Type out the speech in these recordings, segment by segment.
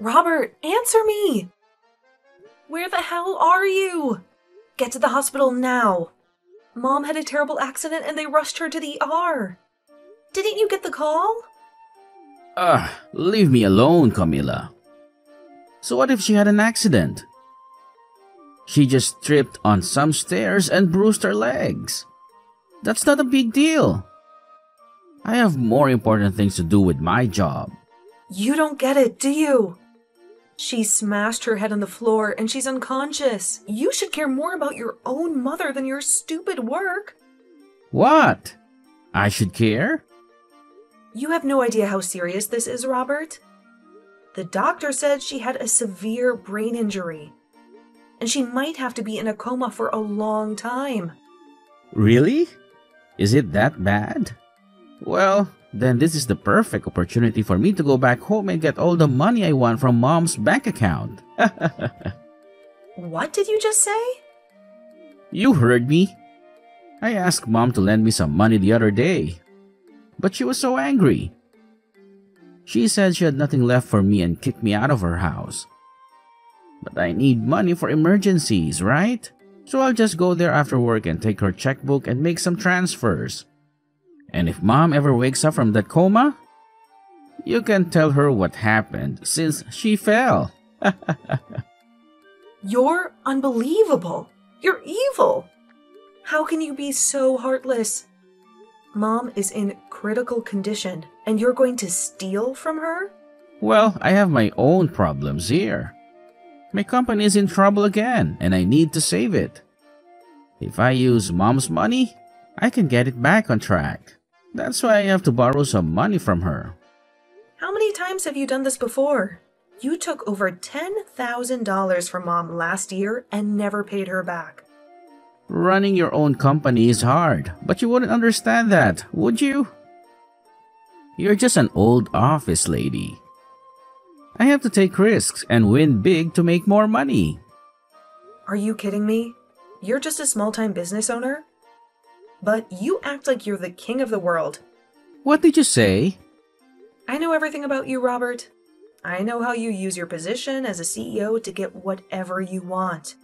Robert, answer me! Where the hell are you? Get to the hospital now. Mom had a terrible accident and they rushed her to the ER. Didn't you get the call? Leave me alone, Camila. So what if she had an accident? She just tripped on some stairs and bruised her legs. That's not a big deal. I have more important things to do with my job. You don't get it, do you? She smashed her head on the floor and she's unconscious. You should care more about your own mother than your stupid work. What? I should care? You have no idea how serious this is, Robert. The doctor said she had a severe brain injury, and she might have to be in a coma for a long time. Really? Is it that bad? Well, then this is the perfect opportunity for me to go back home and get all the money I want from Mom's bank account. What did you just say? You heard me. I asked Mom to lend me some money the other day, but she was so angry. She said she had nothing left for me and kicked me out of her house. But I need money for emergencies, right? So I'll just go there after work and take her checkbook and make some transfers. And if Mom ever wakes up from that coma, you can tell her what happened since she fell. You're unbelievable. You're evil. How can you be so heartless? Mom is in critical condition, and you're going to steal from her? Well, I have my own problems here. My company is in trouble again, and I need to save it. If I use Mom's money, I can get it back on track. That's why I have to borrow some money from her. How many times have you done this before? You took over $10,000 from Mom last year and never paid her back. Running your own company is hard, but you wouldn't understand that, would you? You're just an old office lady. I have to take risks and win big to make more money. Are you kidding me? You're just a small-time business owner? But you act like you're the king of the world. What did you say? I know everything about you, Robert. I know how you use your position as a CEO to get whatever you want.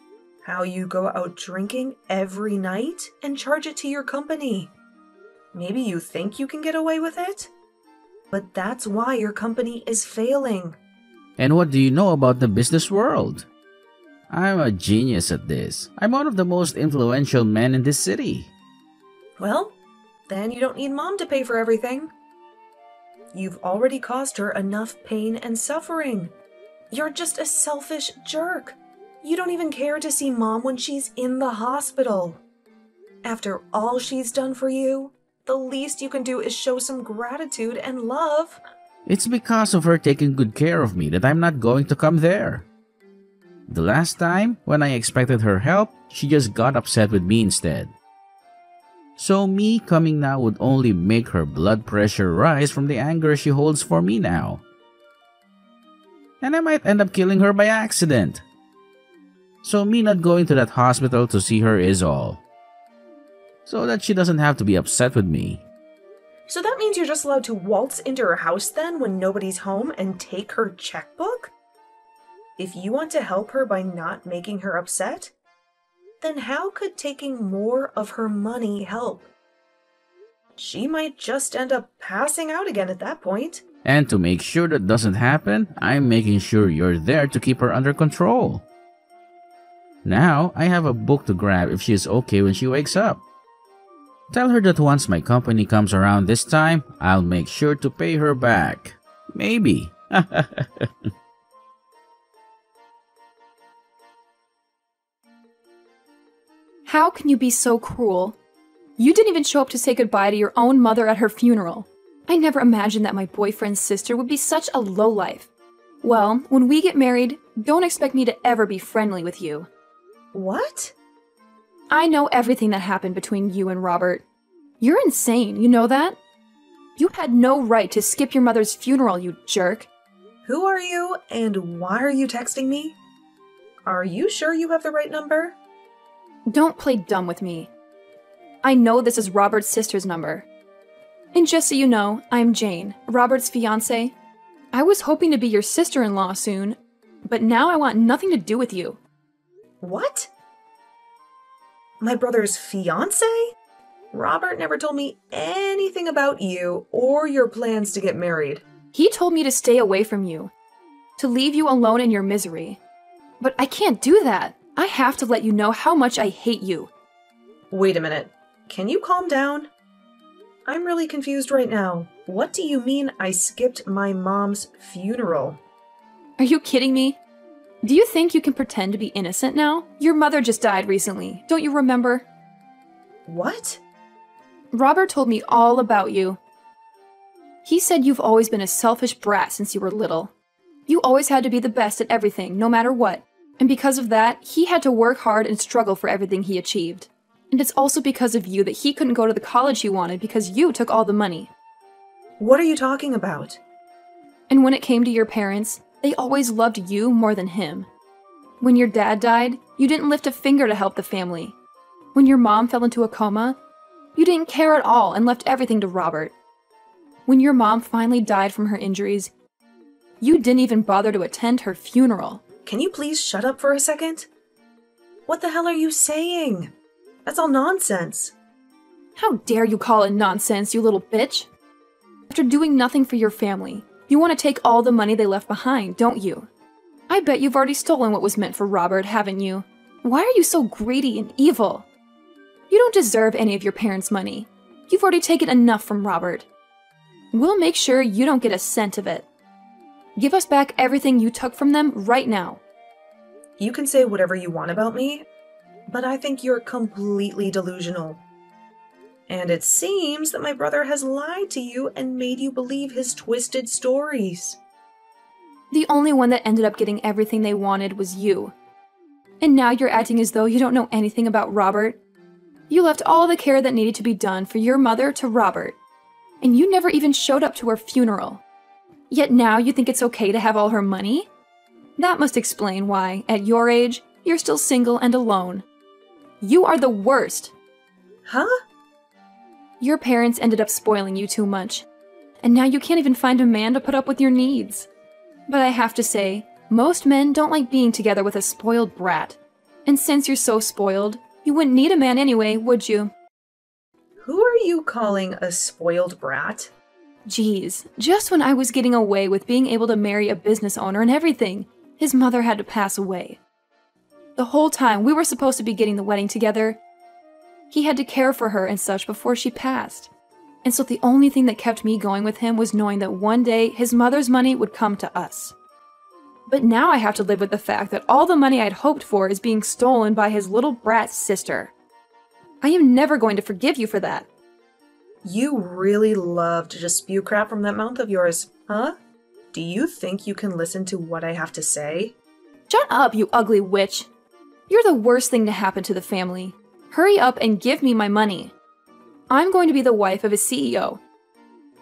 How you go out drinking every night and charge it to your company. Maybe you think you can get away with it? But that's why your company is failing. And what do you know about the business world? I'm a genius at this. I'm one of the most influential men in this city. Well, then you don't need Mom to pay for everything. You've already caused her enough pain and suffering. You're just a selfish jerk. You don't even care to see Mom when she's in the hospital. After all she's done for you, the least you can do is show some gratitude and love. It's because of her taking good care of me that I'm not going to come there. The last time, when I expected her help, she just got upset with me instead. So me coming now would only make her blood pressure rise from the anger she holds for me now. And I might end up killing her by accident. So me not going to that hospital to see her is all. So that she doesn't have to be upset with me. So that means you're just allowed to waltz into her house then when nobody's home and take her checkbook? If you want to help her by not making her upset, then how could taking more of her money help? She might just end up passing out again at that point. And to make sure that doesn't happen, I'm making sure you're there to keep her under control. Now, I have a book to grab if she's okay when she wakes up. Tell her that once my company comes around this time, I'll make sure to pay her back. Maybe. How can you be so cruel? You didn't even show up to say goodbye to your own mother at her funeral. I never imagined that my boyfriend's sister would be such a lowlife. Well, when we get married, don't expect me to ever be friendly with you. What? I know everything that happened between you and Robert. You're insane, you know that? You had no right to skip your mother's funeral, you jerk. Who are you and why are you texting me? Are you sure you have the right number? Don't play dumb with me. I know this is Robert's sister's number. And just so you know, I'm Jane, Robert's fiancée. I was hoping to be your sister-in-law soon, but now I want nothing to do with you. What? My brother's fiance? Robert never told me anything about you or your plans to get married. He told me to stay away from you, to leave you alone in your misery. But I can't do that. I have to let you know how much I hate you. Wait a minute. Can you calm down? I'm really confused right now. What do you mean I skipped my mom's funeral? Are you kidding me? Do you think you can pretend to be innocent now? Your mother just died recently. Don't you remember? What? Robert told me all about you. He said you've always been a selfish brat since you were little. You always had to be the best at everything, no matter what. And because of that, he had to work hard and struggle for everything he achieved. And it's also because of you that he couldn't go to the college he wanted because you took all the money. What are you talking about? And when it came to your parents, they always loved you more than him. When your dad died, you didn't lift a finger to help the family. When your mom fell into a coma, you didn't care at all and left everything to Robert. When your mom finally died from her injuries, you didn't even bother to attend her funeral. Can you please shut up for a second? What the hell are you saying? That's all nonsense. How dare you call it nonsense, you little bitch? After doing nothing for your family, you want to take all the money they left behind, don't you? I bet you've already stolen what was meant for Robert, haven't you? Why are you so greedy and evil? You don't deserve any of your parents' money. You've already taken enough from Robert. We'll make sure you don't get a cent of it. Give us back everything you took from them right now. You can say whatever you want about me, but I think you're completely delusional. And it seems that my brother has lied to you and made you believe his twisted stories. The only one that ended up getting everything they wanted was you. And now you're acting as though you don't know anything about Robert. You left all the care that needed to be done for your mother to Robert. And you never even showed up to her funeral. Yet now you think it's okay to have all her money? That must explain why, at your age, you're still single and alone. You are the worst. Huh? Your parents ended up spoiling you too much. And now you can't even find a man to put up with your needs. But I have to say, most men don't like being together with a spoiled brat. And since you're so spoiled, you wouldn't need a man anyway, would you? Who are you calling a spoiled brat? Geez, just when I was getting away with being able to marry a business owner and everything, his mother had to pass away. The whole time we were supposed to be getting the wedding together, he had to care for her and such before she passed. And so the only thing that kept me going with him was knowing that one day his mother's money would come to us. But now I have to live with the fact that all the money I'd hoped for is being stolen by his little brat sister. I am never going to forgive you for that. You really love to just spew crap from that mouth of yours, huh? Do you think you can listen to what I have to say? Shut up, you ugly witch. You're the worst thing to happen to the family. Hurry up and give me my money. I'm going to be the wife of a CEO.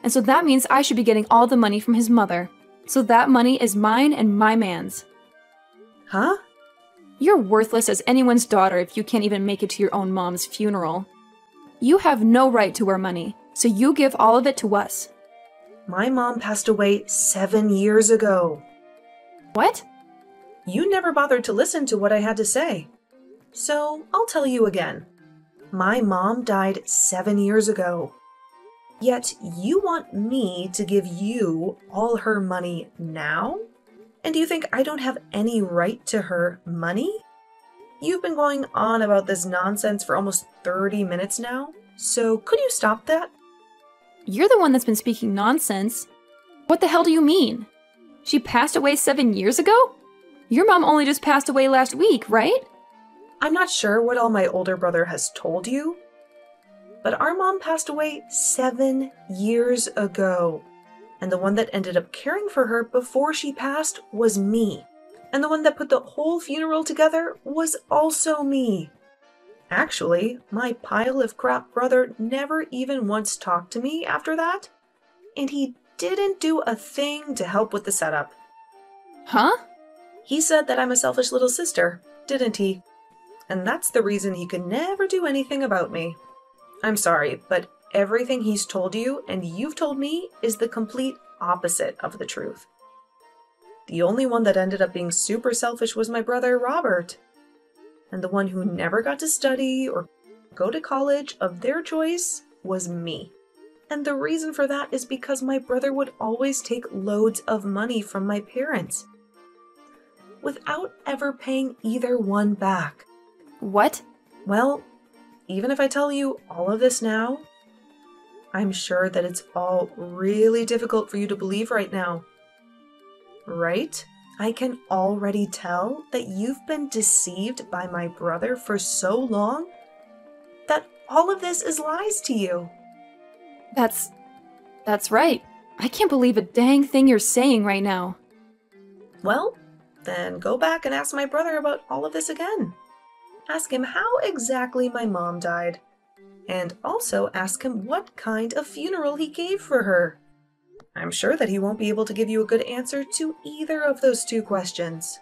And so that means I should be getting all the money from his mother. So that money is mine and my man's. Huh? You're worthless as anyone's daughter if you can't even make it to your own mom's funeral. You have no right to our money, so you give all of it to us. My mom passed away 7 years ago. What? You never bothered to listen to what I had to say. So I'll tell you again. My mom died 7 years ago. Yet you want me to give you all her money now? And do you think I don't have any right to her money? You've been going on about this nonsense for almost 30 minutes now, so could you stop that? You're the one that's been speaking nonsense. What the hell do you mean? She passed away 7 years ago? Your mom only just passed away last week, right? I'm not sure what all my older brother has told you, but our mom passed away 7 years ago. And the one that ended up caring for her before she passed was me. And the one that put the whole funeral together was also me. Actually, my pile of crap brother never even once talked to me after that. And he didn't do a thing to help with the setup. Huh? He said that I'm a selfish little sister, didn't he? And that's the reason he could never do anything about me. I'm sorry, but everything he's told you and you've told me is the complete opposite of the truth. The only one that ended up being super selfish was my brother, Robert. And the one who never got to study or go to college of their choice was me. And the reason for that is because my brother would always take loads of money from my parents without ever paying either one back. What? Well, even if I tell you all of this now, I'm sure that it's all really difficult for you to believe right now. Right? I can already tell that you've been deceived by my brother for so long that all of this is lies to you. That's right. I can't believe a dang thing you're saying right now. Well, then go back and ask my brother about all of this again. Ask him how exactly my mom died. And also ask him what kind of funeral he gave for her. I'm sure that he won't be able to give you a good answer to either of those two questions.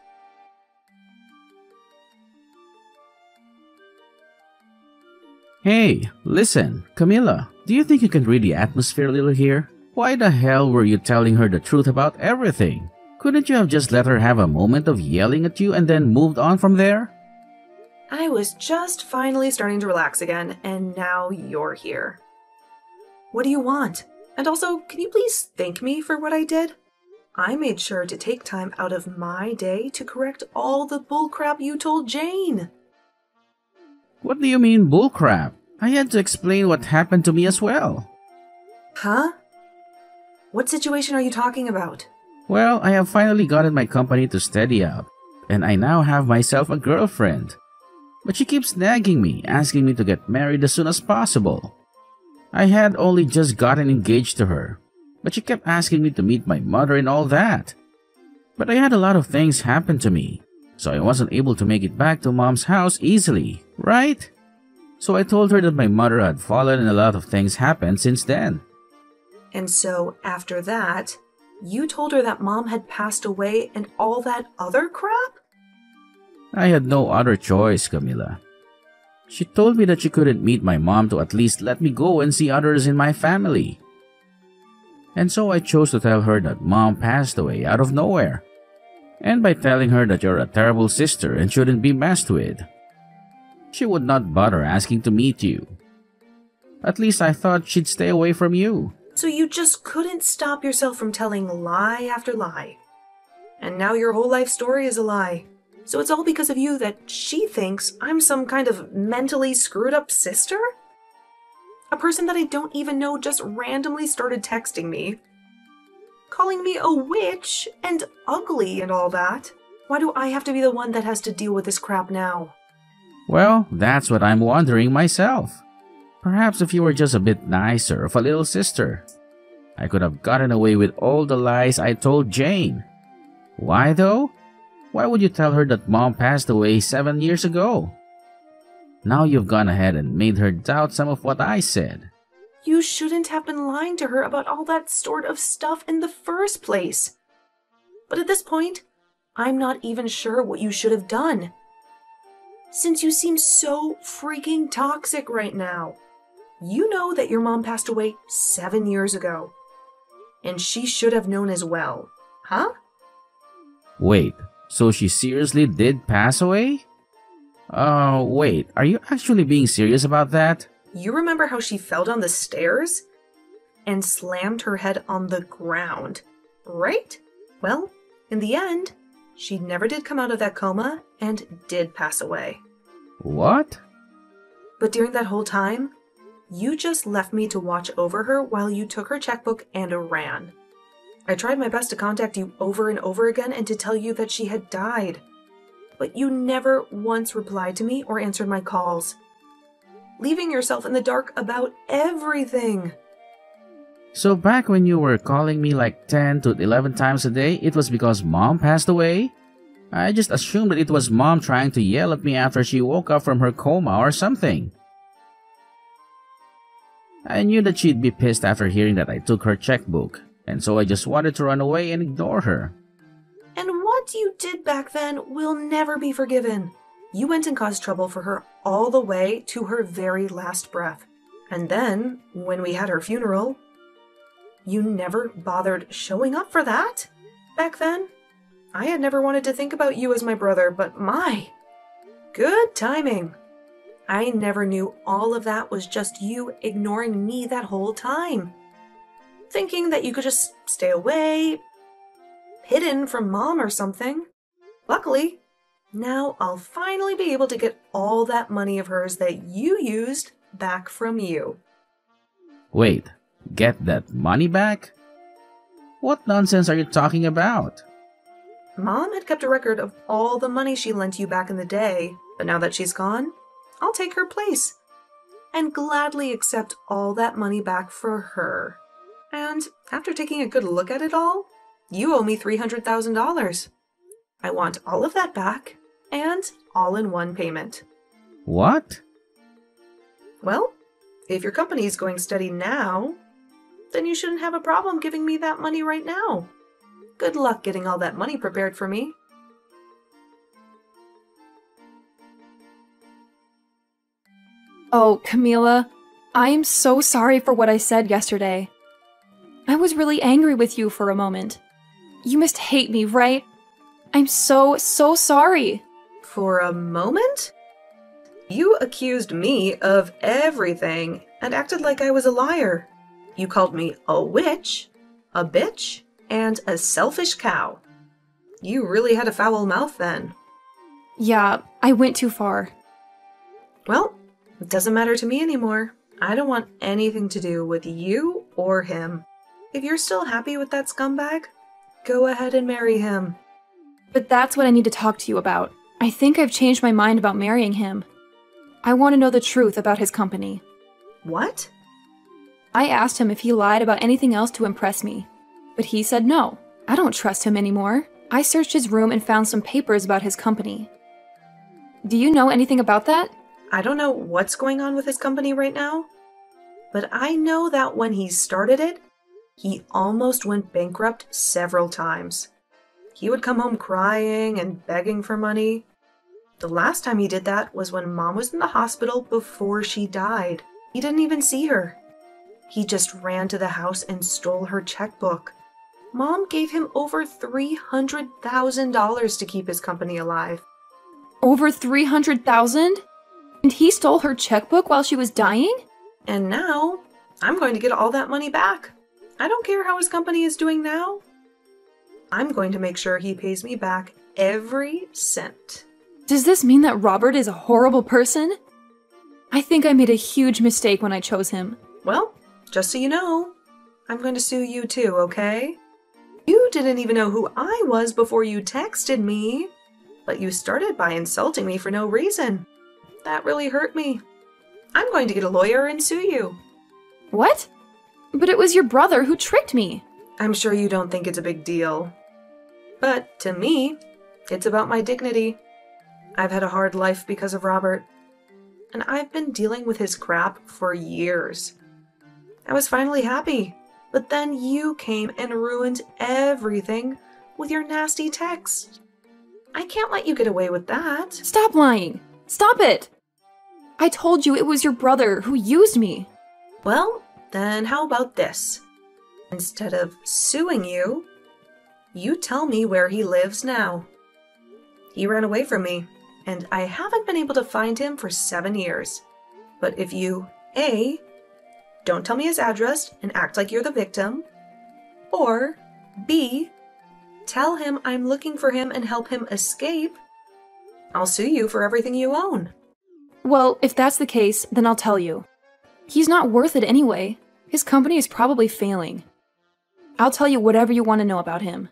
Hey, listen, Camilla, do you think you can read the atmosphere a little here? Why the hell were you telling her the truth about everything? Couldn't you have just let her have a moment of yelling at you and then moved on from there? I was just finally starting to relax again, and now you're here. What do you want? And also, can you please thank me for what I did? I made sure to take time out of my day to correct all the bullcrap you told Jane. What do you mean bullcrap? I had to explain what happened to me as well. Huh? What situation are you talking about? Well, I have finally gotten my company to steady out, and I now have myself a girlfriend. But she keeps nagging me, asking me to get married as soon as possible. I had only just gotten engaged to her, but she kept asking me to meet my mother and all that. But I had a lot of things happen to me, so I wasn't able to make it back to Mom's house easily, right? So I told her that my mother had fallen and a lot of things happened since then. And so, after that, you told her that Mom had passed away and all that other crap? I had no other choice, Camilla. She told me that she couldn't meet my mom to at least let me go and see others in my family. And so I chose to tell her that Mom passed away out of nowhere. And by telling her that you're a terrible sister and shouldn't be messed with, she would not bother asking to meet you. At least I thought she'd stay away from you. So you just couldn't stop yourself from telling lie after lie. And now your whole life story is a lie. So it's all because of you that she thinks I'm some kind of mentally screwed up sister? A person that I don't even know just randomly started texting me, calling me a witch and ugly and all that. Why do I have to be the one that has to deal with this crap now? Well, that's what I'm wondering myself. Perhaps if you were just a bit nicer of a little sister, I could have gotten away with all the lies I told Jane. Why though? Why would you tell her that Mom passed away 7 years ago? Now you've gone ahead and made her doubt some of what I said. You shouldn't have been lying to her about all that sort of stuff in the first place. But at this point, I'm not even sure what you should have done. Since you seem so freaking toxic right now. You know that your mom passed away 7 years ago. And she should have known as well, huh? Wait, so she seriously did pass away? Wait, are you actually being serious about that? You remember how she fell down the stairs and slammed her head on the ground, right? Well, in the end, she never did come out of that coma and did pass away. What? But during that whole time, you just left me to watch over her while you took her checkbook and ran. I tried my best to contact you over and over again and to tell you that she had died. But you never once replied to me or answered my calls, leaving yourself in the dark about everything. So back when you were calling me like 10 to 11 times a day, it was because Mom passed away? I just assumed that it was Mom trying to yell at me after she woke up from her coma or something. I knew that she'd be pissed after hearing that I took her checkbook, and so I just wanted to run away and ignore her. And what you did back then will never be forgiven. You went and caused trouble for her all the way to her very last breath. And then, when we had her funeral, you never bothered showing up for that back then. I had never wanted to think about you as my brother, but good timing. I never knew all of that was just you ignoring me that whole time. Thinking that you could just stay away, hidden from Mom or something. Luckily, now I'll finally be able to get all that money of hers that you used back from you. Wait, get that money back? What nonsense are you talking about? Mom had kept a record of all the money she lent you back in the day, but now that she's gone, I'll take her place and gladly accept all that money back for her. And after taking a good look at it all, you owe me $300,000. I want all of that back and all in one payment. What? Well, if your company is going steady now, then you shouldn't have a problem giving me that money right now. Good luck getting all that money prepared for me. Oh, Camila, I am so sorry for what I said yesterday. I was really angry with you for a moment. You must hate me, right? I'm so sorry. For a moment? You accused me of everything and acted like I was a liar. You called me a witch, a bitch, and a selfish cow. You really had a foul mouth then. Yeah, I went too far. Well, it doesn't matter to me anymore. I don't want anything to do with you or him. If you're still happy with that scumbag, go ahead and marry him. But that's what I need to talk to you about. I think I've changed my mind about marrying him. I want to know the truth about his company. What? I asked him if he lied about anything else to impress me, but he said no. I don't trust him anymore. I searched his room and found some papers about his company. Do you know anything about that? I don't know what's going on with his company right now, but I know that when he started it, he almost went bankrupt several times. He would come home crying and begging for money. The last time he did that was when Mom was in the hospital before she died. He didn't even see her. He just ran to the house and stole her checkbook. Mom gave him over $300,000 to keep his company alive. Over $300,000? And he stole her checkbook while she was dying? And now, I'm going to get all that money back. I don't care how his company is doing now. I'm going to make sure he pays me back every cent. Does this mean that Robert is a horrible person? I think I made a huge mistake when I chose him. Well, just so you know, I'm going to sue you too, okay? You didn't even know who I was before you texted me, but you started by insulting me for no reason. That really hurt me. I'm going to get a lawyer and sue you. What? But it was your brother who tricked me. I'm sure you don't think it's a big deal. But to me, it's about my dignity. I've had a hard life because of Robert, and I've been dealing with his crap for years. I was finally happy, but then you came and ruined everything with your nasty text. I can't let you get away with that. Stop lying. Stop it. I told you it was your brother who used me. Well, then how about this? Instead of suing you, you tell me where he lives now. He ran away from me, and I haven't been able to find him for 7 years. But if you, A, don't tell me his address and act like you're the victim, or B, tell him I'm looking for him and help him escape, I'll sue you for everything you own. Well, if that's the case, then I'll tell you. He's not worth it anyway. His company is probably failing. I'll tell you whatever you want to know about him.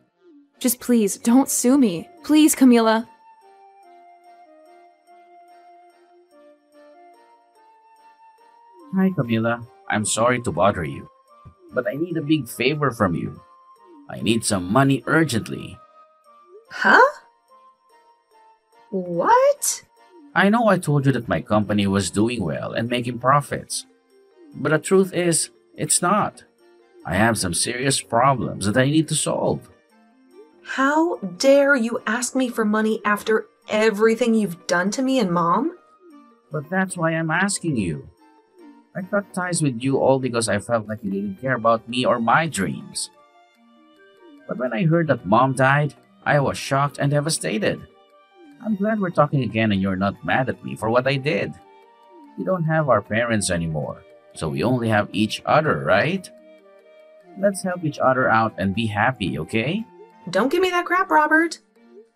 Just please, don't sue me. Please, Camila. Hi, Camila. I'm sorry to bother you, but I need a big favor from you. I need some money urgently. Huh? What? I know I told you that my company was doing well and making profits, but the truth is, it's not. I have some serious problems that I need to solve. How dare you ask me for money after everything you've done to me and Mom? But that's why I'm asking you. I cut ties with you all because I felt like you didn't care about me or my dreams. But when I heard that Mom died, I was shocked and devastated. I'm glad we're talking again and you're not mad at me for what I did. We don't have our parents anymore, so we only have each other, right? Let's help each other out and be happy, okay? Don't give me that crap, Robert.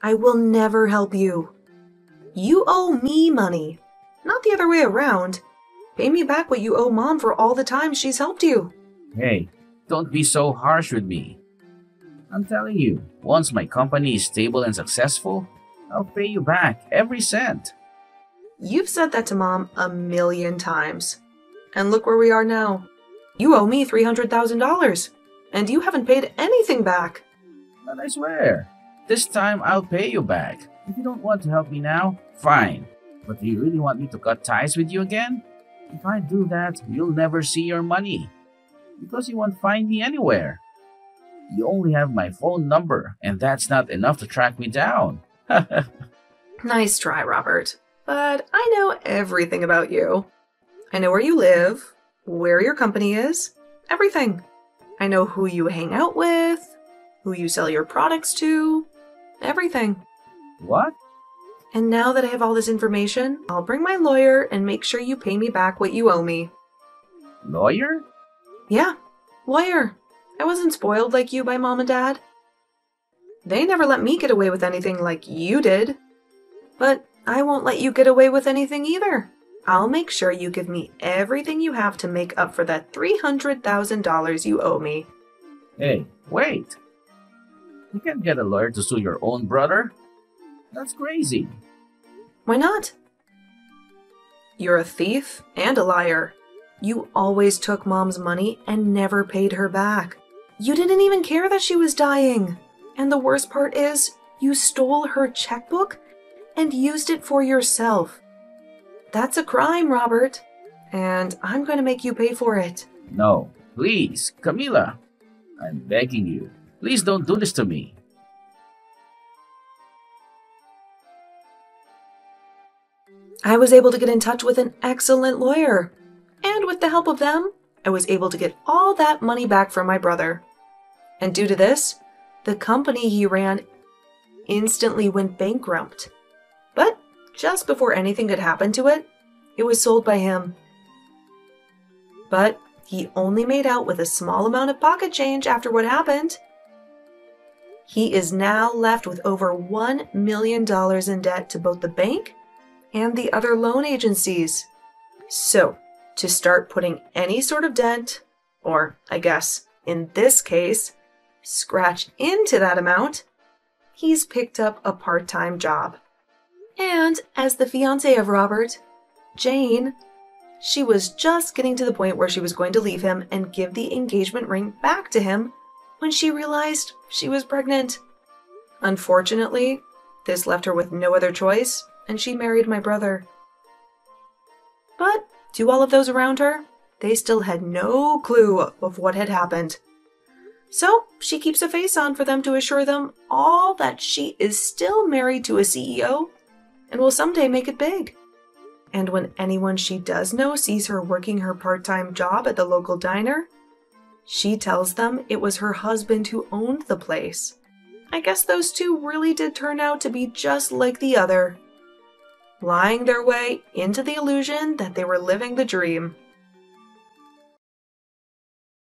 I will never help you. You owe me money, not the other way around. Pay me back what you owe Mom for all the time she's helped you. Hey, don't be so harsh with me. I'm telling you, once my company is stable and successful, I'll pay you back every cent. You've said that to Mom 1,000,000 times. And look where we are now. You owe me $300,000, and you haven't paid anything back. But I swear, this time I'll pay you back. If you don't want to help me now, fine. But do you really want me to cut ties with you again? If I do that, you'll never see your money. Because you won't find me anywhere. You only have my phone number, and that's not enough to track me down. Nice try, Robert. But I know everything about you. I know where you live, where your company is, everything. I know who you hang out with, who you sell your products to, everything. What? And now that I have all this information, I'll bring my lawyer and make sure you pay me back what you owe me. Lawyer? Yeah, lawyer. I wasn't spoiled like you by Mom and Dad. They never let me get away with anything like you did. But I won't let you get away with anything either. I'll make sure you give me everything you have to make up for that $300,000 you owe me. Hey, wait. You can't get a lawyer to sue your own brother. That's crazy. Why not? You're a thief and a liar. You always took Mom's money and never paid her back. You didn't even care that she was dying. And the worst part is, you stole her checkbook and used it for yourself. That's a crime, Robert. And I'm going to make you pay for it. No, please, Camila. I'm begging you. Please don't do this to me. I was able to get in touch with an excellent lawyer. And with the help of them, I was able to get all that money back from my brother. And due to this, the company he ran instantly went bankrupt. But just before anything could happen to it, it was sold by him. But he only made out with a small amount of pocket change after what happened. He is now left with over $1 million in debt to both the bank and the other loan agencies. So, to start putting any sort of dent, or I guess, in this case, scratch into that amount, he's picked up a part-time job. And as the fiancée of Robert, Jane, she was just getting to the point where she was going to leave him and give the engagement ring back to him when she realized she was pregnant. Unfortunately, this left her with no other choice, and she married my brother. But to all of those around her, they still had no clue of what had happened. So she keeps a face on for them to assure them all that she is still married to a CEO and will someday make it big. And when anyone she does know sees her working her part-time job at the local diner, she tells them it was her husband who owned the place. I guess those two really did turn out to be just like the other, lying their way into the illusion that they were living the dream.